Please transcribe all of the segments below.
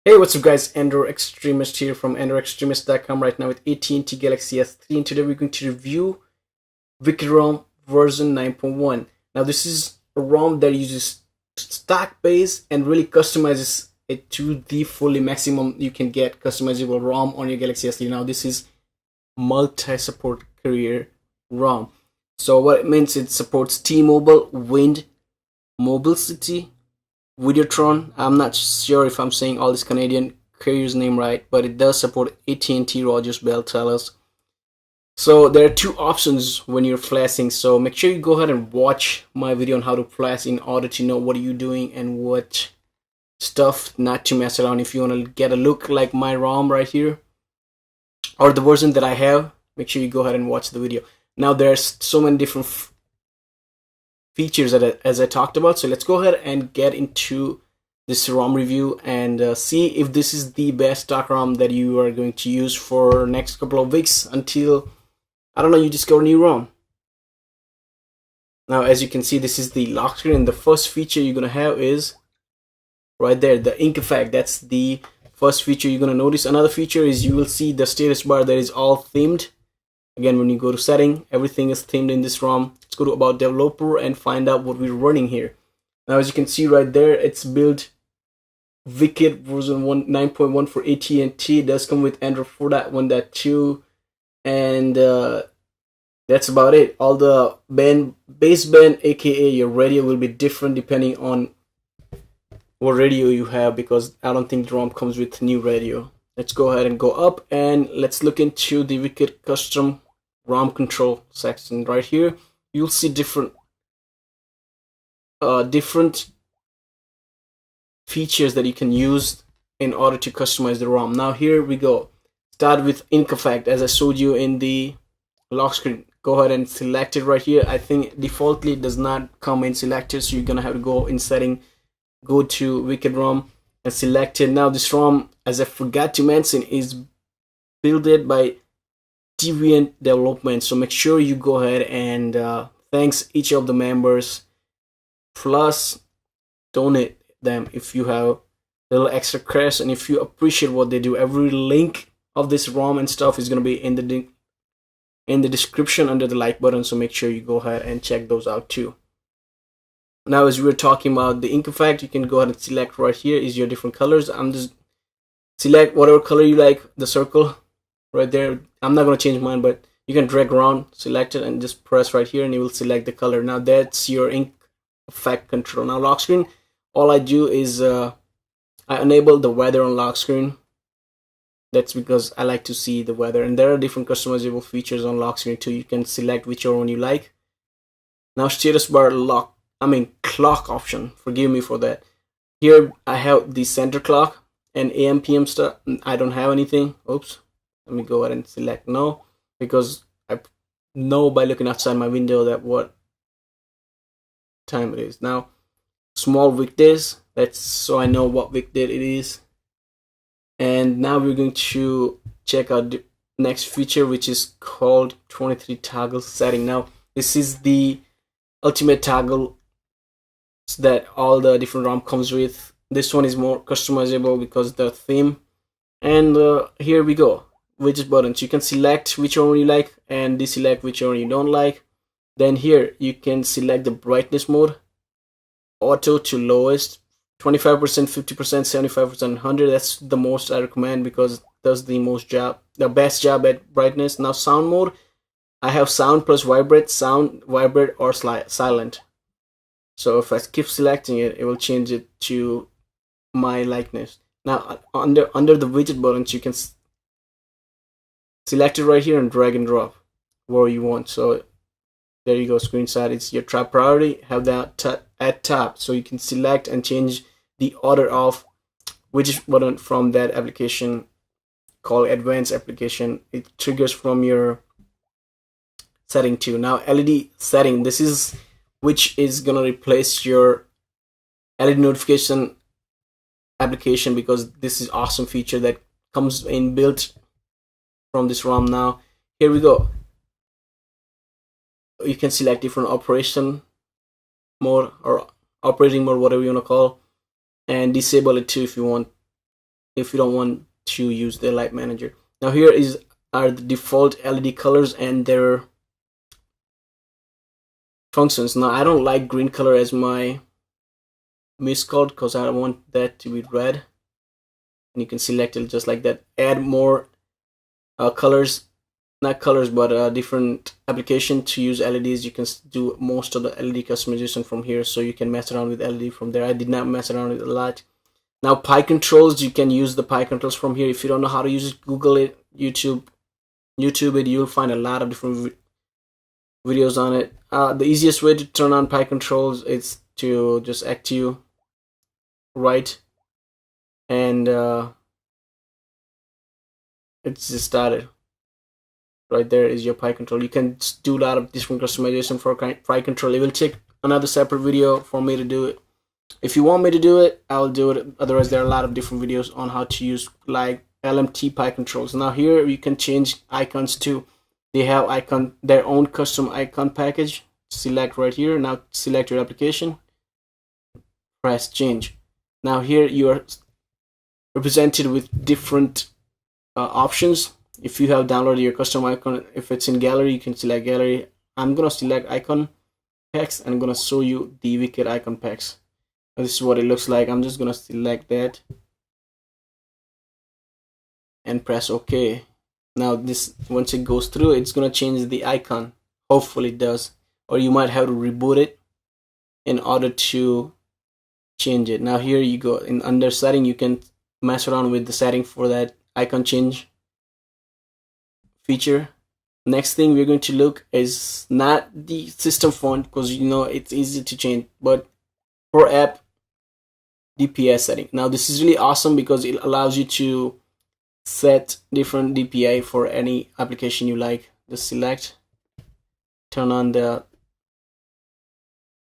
Hey, what's up guys, Android Extremist here from AndroidExtremist.com right now with AT&T Galaxy S3, and today we're going to review Wicked Rom version 9.1. Now this is a ROM that uses stack base and really customizes it to the fully maximum you can get customizable ROM on your Galaxy S3. Now this is multi-support career ROM. So what it means, it supports T-Mobile, Wind, Mobile City, Videotron. I'm not sure if I'm saying all this Canadian carrier's name right, but it does support AT&T, Rogers, Bell, Telus. So there are two options when you're flashing. So make sure you go ahead and watch my video on how to flash in order to know what are you doing and what stuff not to mess around. If you want to get a look like my ROM right here or the version that I have, make sure you go ahead and watch the video. Now there's so many different features that as I talked about, so let's go ahead and get into this ROM review and see if this is the best stock ROM that you are going to use for next couple of weeks until, I don't know, you discover new ROM. Now as you can see, this is the lock screen. The first feature you're gonna have is right there, the ink effect. That's the first feature you're gonna notice. Another feature is you will see the status bar that is all themed. Again, when you go to setting, everything is themed in this ROM. Let's go to about developer and find out what we're running here. Now as you can see right there, it's built Wicked version 9.1 for AT&T. It does come with Android 4.1.2, and that's about it. All the baseband, aka your radio, will be different depending on what radio you have, because I don't think the ROM comes with new radio. Let's go ahead and go up and let's look into the Wicked custom ROM control section. Right here you'll see different features that you can use in order to customize the ROM. Now here we go. Start with ink effect, as I showed you in the lock screen. Go ahead and select it right here. I think defaultly it does not come in selected, so you're gonna have to go in setting, go to Wicked ROM and select it. Now this ROM, as I forgot to mention, is built by Deviant Development, so make sure you go ahead and thanks each of the members, plus donate them if you have a little extra cash and if you appreciate what they do. Every link of this ROM and stuff is going to be in the description under the like button, so make sure you go ahead and check those out too. Now as we were talking about the ink effect, you can go ahead and select right here is your different colors. I'm just select whatever color you like, the circle right there. I'm not going to change mine, but you can drag around, select it, and just press right here and you will select the color. Now that's your ink effect control. Now lock screen, all I do is I enable the weather on lock screen. That's because I like to see the weather, and there are different customizable features on lock screen too. You can select whichever one you like. Now status bar clock option, forgive me for that. Here I have the center clock and AM PM stuff. I don't have anything. Oops. Let me go ahead and select no, because I know by looking outside my window that what time it is. Now small weekdays, that's so I know what weekday it is. And now we're going to check out the next feature, which is called 23 toggle setting. Now this is the ultimate toggle that all the different ROM comes with. This one is more customizable because the theme. And here we go, widget buttons. You can select which one you like and deselect which one you don't like. Then here you can select the brightness mode, auto to lowest, 25%, 50%, 75%, 100. That's the most I recommend because it does the best job at brightness. Now sound mode, I have sound plus vibrate, sound, vibrate, or silent. So if I keep selecting it, it will change it to my likeness. Now under the widget buttons, you can select it right here and drag and drop where you want. So there you go, screen side. It's your top priority. Have that at top, so you can select and change the order of widget button from that application called advanced application. It triggers from your setting too. Now LED setting, this is which is gonna replace your LED notification application, because this is awesome feature that comes in built from this ROM. Now here we go. You can select different operation mode or operating mode, whatever you want to call, and disable it too if you want if you don't want to use the light manager. Now here are the default LED colors and their functions. Now I don't like green color as my miscode because I want that to be red, and you can select it just like that. Add more colors, not colors, but different application to use LEDs. You can do most of the LED customization from here, so you can mess around with LED from there. I did not mess around with it a lot. Now Pi controls, you can use the Pi controls from here. If you don't know how to use it, Google it, YouTube it. You'll find a lot of different videos on it. The easiest way to turn on Pi controls is to just active right, and it's just started. Right there is your Pi control. You can do a lot of different customization for Pi control. It will take another separate video for me to do it. If you want me to do it, I'll do it. Otherwise, there are a lot of different videos on how to use like LMT Pi controls. Now here you can change icons too. They have their own custom icon package. Select right here. Now select your application. Press change. Now here you are represented with different options. If you have downloaded your custom icon, if it's in gallery, you can select gallery. I'm gonna select icon packs, and I'm gonna show you the wicked icon packs. This is what it looks like. I'm just gonna select that and press OK. Now this, once it goes through, it's gonna change the icon. Hopefully it does, or you might have to reboot it in order to change it. Now here you go in under setting, you can mess around with the setting for that icon change feature. Next thing we're going to look is not the system font, because you know it's easy to change, but for app DPI setting. Now this is really awesome because it allows you to set different DPI for any application you like. Just select, turn on the,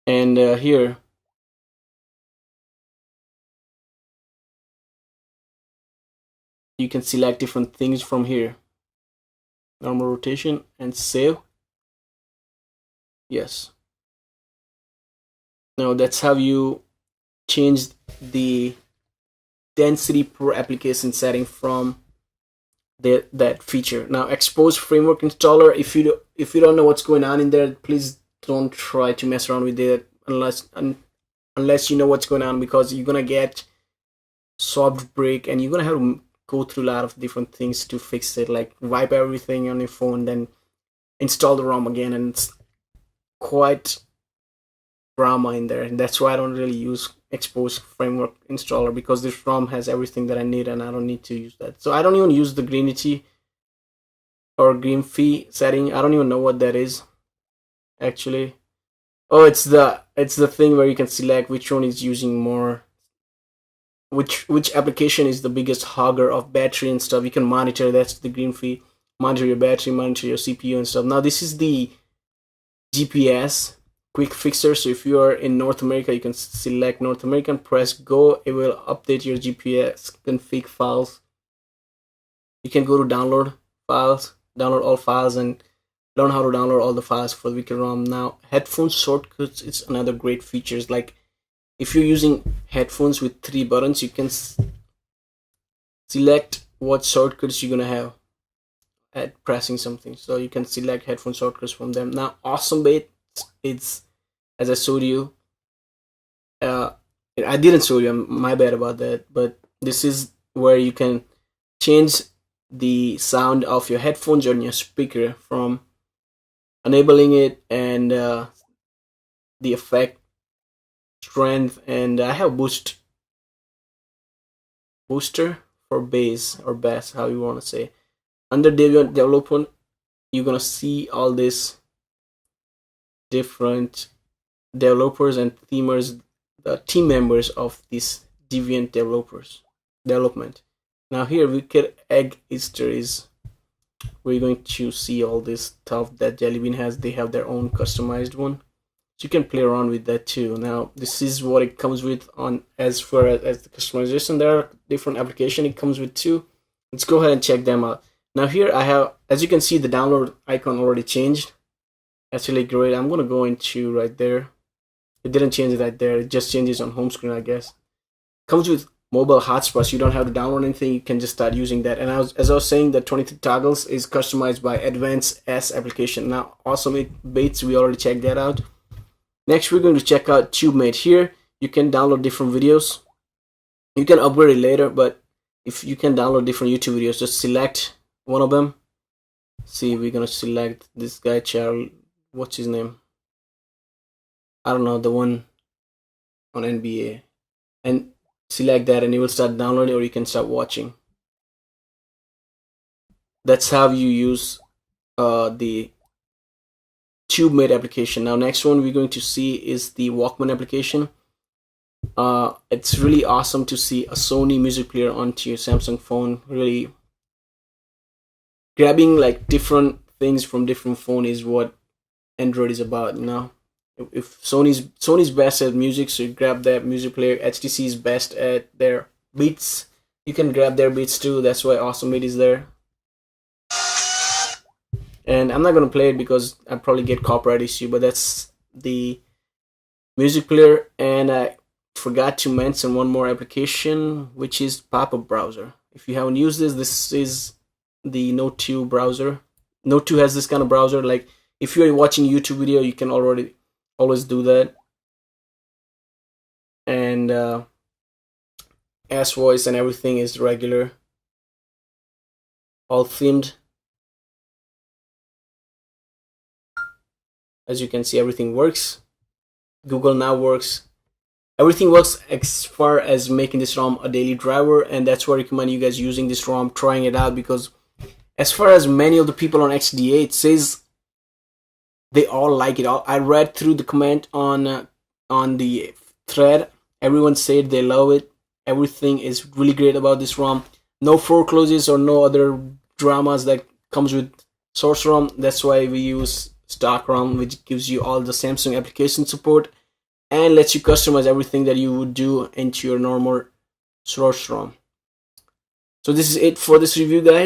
and here you can select different things from here. Normal rotation and save. Yes. Now that's how you change the density per application setting from that feature. Now expose framework installer. If you don't know what's going on in there, please don't try to mess around with it unless you know what's going on, because you're gonna get soft break and you're gonna have to go through a lot of different things to fix it, like wipe everything on your phone, then install the ROM again, and it's quite drama in there. And that's why I don't really use expose framework installer, because this ROM has everything that I need and I don't need to use that. So I don't even use the greenity or green fee setting. I don't even know what that is actually. Oh, it's the thing where you can select which one is using more, which application is the biggest hogger of battery and stuff. You can monitor. That's the green fee. Monitor your battery, monitor your CPU and stuff. Now this is the GPS quick fixer. So if you are in North America, you can select North American, press go. It will update your GPS config files. You can go to download files, download all files, and learn how to download all the files for the Wicked ROM. Now headphone shortcuts is another great features. Like if you're using headphones with 3 buttons, you can select what shortcuts you're gonna have at pressing something. So you can select headphone shortcuts from them. Now awesome bait, it's, as I showed you, I didn't show you, my bad about that, but this is where you can change the sound of your headphones or your speaker from enabling it, and the effect, strength, and I have booster for bass or bass, how you want to say. Under development, you're gonna see all this different developers and themers, the team members of this Deviant development. Now here Wicked Egg Easter is where you're going to see all this stuff that Jelly Bean has. They have their own customized one, so you can play around with that too. Now this is what it comes with on as far as the customization. There are different applications it comes with too. Let's go ahead and check them out. Now here I have, as you can see, the download icon already changed. That's really great. I'm gonna go into right there. It didn't change it right there. It just changes on home screen, I guess. Comes with mobile hotspots. You don't have to download anything. You can just start using that. And as I was saying, the 23 toggles is customized by Advanced S application. Now, awesome baits, we already checked that out. Next, we're going to check out TubeMate. Here, you can download different videos. You can upgrade it later, but if you can download different YouTube videos, just select one of them. See, we're gonna select this guy, Charles. What's his name? I don't know, the one on NBA. And select that, and you will start downloading, or you can start watching. That's how you use the TubeMate application. Now, next one we're going to see is the Walkman application. It's really awesome to see a Sony music player onto your Samsung phone. Really grabbing like different things from different phone is what Android is about. You know, if Sony's best at music, so you grab that music player. HTC is best at their beats. You can grab their beats too. That's why Awesome Beat is there. And I'm not gonna play it because I probably get copyright issue. But that's the music player. And I forgot to mention one more application, which is pop-up browser. If you haven't used this is the Note 2 browser. Note 2 has this kind of browser. Like if you're watching a YouTube video, you can always do that. And S voice and everything is regular, all themed. As you can see, everything works. Google Now works. Everything works as far as making this ROM a daily driver, and that's why I recommend you guys using this ROM, trying it out, because as far as many of the people on XDA, it says they all like it. I read through the comment on the thread. Everyone said they love it. Everything is really great about this ROM. No foreclosures or no other dramas that comes with source ROM. That's why we use stock ROM, which gives you all the Samsung application support and lets you customize everything that you would do into your normal source ROM. So this is it for this review, guys.